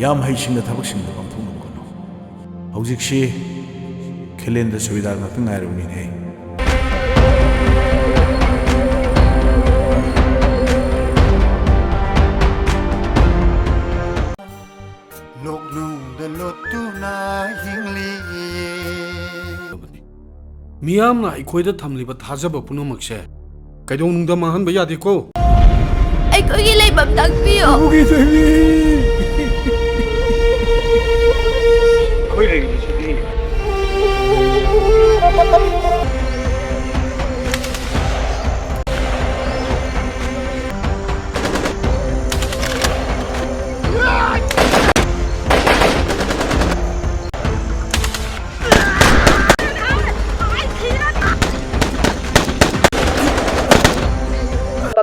ꯌꯥꯝ ꯍꯩꯁꯤꯡꯅ ꯊꯕꯛꯁꯤꯡꯗ ꯄꯥꯡꯊꯣꯛꯅꯕ ꯍꯣꯠꯅꯧ ꯍꯧꯖꯤꯛꯁꯤ ꯈꯦꯂꯦꯟꯗ ꯁꯨꯕꯤꯗꯥꯔ ꯉꯥꯛꯇ ꯉꯥꯏꯔꯕꯅꯤꯅꯦ ꯃꯤꯌꯥꯝꯅ ꯑꯩꯈꯣꯏꯗ ꯊꯝꯂꯤꯕ ꯊꯥꯖꯕ ꯄꯨꯝꯅꯃꯛꯁꯦ ꯀꯩꯗꯧꯅꯨꯡꯗ ꯃꯥꯡꯍꯟꯕ ꯌꯥꯗꯦꯀꯣ ꯑꯩꯈꯣꯏꯒꯤ ꯂꯩꯐꯝ ꯇꯥꯛꯄꯤꯌꯣ ꯑꯩꯈꯣꯏ ꯂꯩꯔꯤꯁꯤꯗꯤ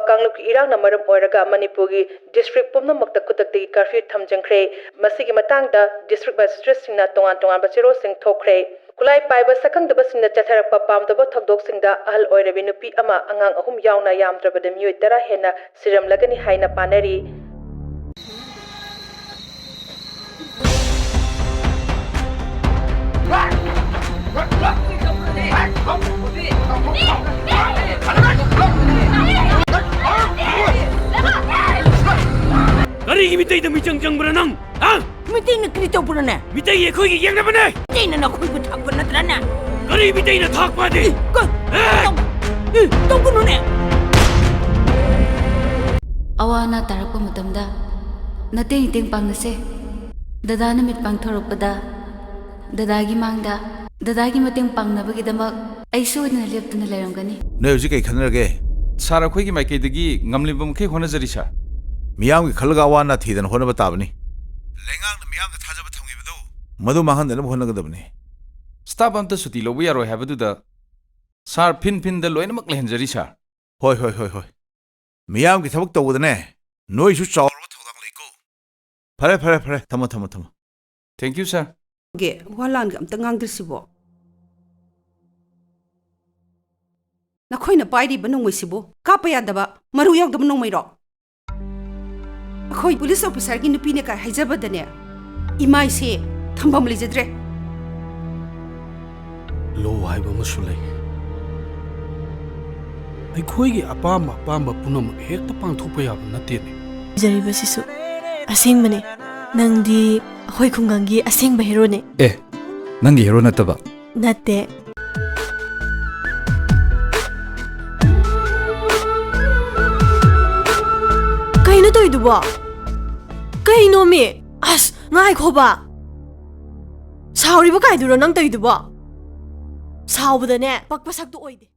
ꯀꯥꯡꯂꯨꯞꯀꯤ ꯏꯔꯥꯡꯅ ꯃꯔꯝ ꯑꯣꯏꯔꯒ ꯃꯅꯤꯄꯨꯔꯒꯤ ꯗꯤꯁꯇ꯭ꯔꯤꯛ ꯄꯨꯝꯅꯃꯛꯇ ꯈꯨꯗꯛꯇꯒꯤ ꯀꯔꯐ꯭ꯌꯨ ꯊꯝꯖꯤꯟꯈ꯭ꯔꯦ ꯃꯁꯤꯒꯤ ꯃꯇꯥꯡꯗ ꯗꯤꯁꯇ꯭ꯔꯤꯛ ꯃꯦꯖꯤꯁꯇ꯭ꯔꯦꯠꯁꯤꯡꯅ ꯇꯣꯉꯥꯟ-ꯇꯣꯉꯥꯟꯕ ꯆꯦꯔꯣꯜꯁꯤꯡ ꯊꯣꯛꯈ꯭ꯔꯦ ꯈꯨꯠꯂꯥꯏ ꯄꯥꯏꯕ ꯁꯛꯈꯪꯗꯕꯁꯤꯡꯅ ꯆꯠꯊꯔꯛꯄ ꯄꯥꯝꯗꯕ ꯊꯧꯗꯣꯛꯁꯤꯡꯗ ꯑꯍꯜ ꯑꯣꯏꯔꯕꯤ ꯅꯨꯄꯤ ꯑꯃ ꯑꯉꯥꯡ 3 ꯌꯥꯎꯅ ꯌꯥꯝꯗ꯭ꯔꯕꯗ ꯃꯤꯑꯣꯏ 10 ꯍꯦꯟꯅ ꯁꯤꯔꯝꯂꯒꯅꯤ ꯍꯥꯏꯅ ꯄꯥꯅꯔꯤ ꯀꯔꯤꯒꯤ ꯃꯤꯇꯩꯗ ꯃꯤꯆꯪ ꯆꯪꯕ꯭ꯔꯥ ꯅꯪ ꯃꯤꯇꯩꯅ ꯀꯔꯤ ꯇꯧꯕ꯭ꯔꯅꯦ ꯃꯤꯇꯩ ꯑꯩꯈꯣꯏꯒꯤ ꯌꯦꯡꯅꯕꯅꯦ ꯃꯤꯇꯩꯅ ꯅꯈꯣꯏꯕꯨ ꯊꯥꯛꯄ ꯅꯠꯇ꯭ꯔꯅꯦ ꯀꯔꯤ ꯃꯤꯇꯩꯅ ꯊꯥꯛꯄꯗꯤ ꯇꯧꯒꯅꯨꯅꯦ ꯑꯋꯥ ꯑꯅꯥ ꯇꯥꯔꯛꯄ ꯃꯇꯝꯗ ꯃꯇꯦꯡ ꯄꯥꯡꯅꯁꯦ ꯗꯗꯥꯅ ꯃꯤꯠ ꯄꯥꯡꯊꯣꯔꯛꯄꯗ ꯗꯗꯥꯒꯤ ꯃꯥꯡꯗ ꯗꯗꯥꯒꯤ ꯃꯇꯦꯡ ꯄꯥꯡꯅꯕꯒꯤꯗꯃꯛ ꯑꯩ ꯁꯣꯏꯗꯅ ꯂꯦꯞꯇꯨꯅ ꯂꯩꯔꯝꯒꯅꯤ ꯅꯣꯏ ꯍꯧꯖꯤꯛ ꯀꯩ ꯈꯟꯅꯔꯒꯦ ꯁꯥꯔ ꯑꯩꯈꯣꯏꯒꯤ ꯃꯥꯏꯀꯩꯗꯒꯤ ꯉꯝꯂꯤꯕ ꯃꯈꯩ ꯍꯣꯠꯅꯖꯔꯤ ꯁꯥꯔ ꯃꯤꯌꯥꯝꯒꯤ ꯈꯜꯂꯒ ꯑꯋꯥ ꯑꯅꯥ ꯊꯤꯗꯅ ꯍꯣꯠꯅꯕ ꯇꯥꯕꯅꯤ ꯂꯩꯉꯥꯛꯅ ꯃꯤꯌꯥꯝꯗ ꯊꯥꯖꯕ ꯊꯝꯈꯤꯕꯗꯨ ꯃꯗꯨ ꯃꯥꯡꯍꯟꯗꯅꯕ ꯍꯣꯠꯅꯒꯗꯕꯅꯤ ꯁ꯭ꯇꯥꯐ ꯑꯝꯇ ꯁꯨꯇꯤ ꯂꯧꯕ ꯌꯥꯔꯣꯏ ꯍꯥꯏꯕꯗꯨꯗ ꯁꯥꯔ ꯐꯤꯟꯗ ꯂꯣꯏꯅꯃꯛ ꯂꯩꯍꯟꯖꯔꯤ ꯁꯥꯔ ꯍꯣꯏ ꯃꯤꯌꯥꯝꯒꯤ ꯊꯕꯛ ꯇꯧꯕꯗꯅꯦ ꯅꯣꯏꯁꯨ ꯆꯥꯎꯔꯕ ꯊꯧꯗꯥꯡ ꯂꯩꯀꯣ ꯐꯔꯦ ꯊꯝꯃꯣ ꯊꯦꯡꯛ ꯌꯨ ꯁꯥꯔ ꯋꯥ ꯂꯥꯟꯒ ꯑꯝꯇ ꯉꯥꯡꯗ꯭ꯔꯤꯁꯤꯕꯣ ꯅꯈꯣꯏꯅ ꯄꯥꯏꯔꯤꯕ ꯅꯣꯡꯃꯩꯁꯤꯕꯨ ꯀꯥꯞꯄ ꯌꯥꯗꯕ ꯃꯔꯨ ꯌꯥꯎꯗꯕ ꯅꯣꯡꯃꯩꯔꯣ ꯑꯩꯈꯣꯏ ꯄꯨꯂꯤꯁ ꯑꯣꯐꯤꯁꯥꯔꯒꯤ ꯅꯨꯄꯤꯅ ꯀꯥꯏ ꯍꯥꯏꯖꯕꯗꯅꯦ ꯏꯃꯥꯏꯁꯦ ꯊꯝꯐꯝ ꯂꯩꯖꯗ꯭ꯔꯦ ꯂꯣ ꯍꯥꯏꯕ ꯑꯃꯁꯨ ꯂꯩ ꯑꯩꯈꯣꯏꯒꯤ ꯑꯄꯥꯝꯕ ꯄꯨꯝꯅꯃꯛ ꯍꯦꯛꯇ ꯄꯥꯡꯊꯣꯛꯄ ꯌꯥꯕ ꯅꯠꯇꯦꯅꯦ ꯖꯔꯤꯕꯁꯤꯁꯨ ꯑꯁꯦꯡꯕꯅꯦ ꯅꯪꯗꯤ ꯑꯩꯈꯣꯏ ꯈꯨꯡꯒꯪꯒꯤ ꯑꯁꯦꯡꯕ ꯍꯦꯔꯣꯅꯦ ꯅꯪꯒꯤ ꯍꯦꯔꯣ ꯅꯠꯇꯕ ꯅꯠꯇꯦ ꯀꯩꯅꯣ ꯇꯧꯏꯗꯨꯕꯣ ꯀꯩꯅꯣꯃꯤ ꯑꯁ ꯉꯥꯏꯈꯣꯕ ꯁꯥꯎꯔꯤꯕ ꯀꯥꯏꯗꯨꯔꯣ ꯅꯪ ꯇꯧꯏꯗꯨꯕꯣ ꯁꯥꯎꯕꯗꯅꯦ ꯄꯛꯄ ꯁꯛꯇꯨ ꯑꯣꯏꯗꯦ